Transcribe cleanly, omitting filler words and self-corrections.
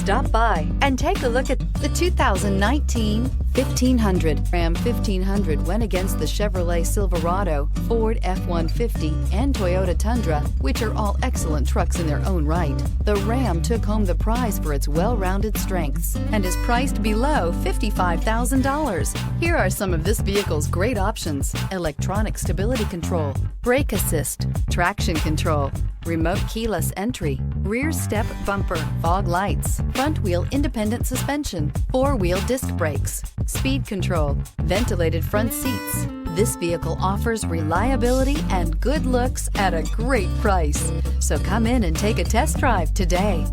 Stop by and take a look at the 2019 1500. Ram 1500 went against the Chevrolet Silverado, Ford F-150, and Toyota Tundra, which are all excellent trucks in their own right. The Ram took home the prize for its well-rounded strengths and is priced below $55,000. Here are some of this vehicle's great options: electronic stability control, brake assist, traction control, remote keyless entry, rear step bumper, fog lights, front wheel independent suspension, four-wheel disc brakes, speed control, ventilated front seats. This vehicle offers reliability and good looks at a great price. So come in and take a test drive today.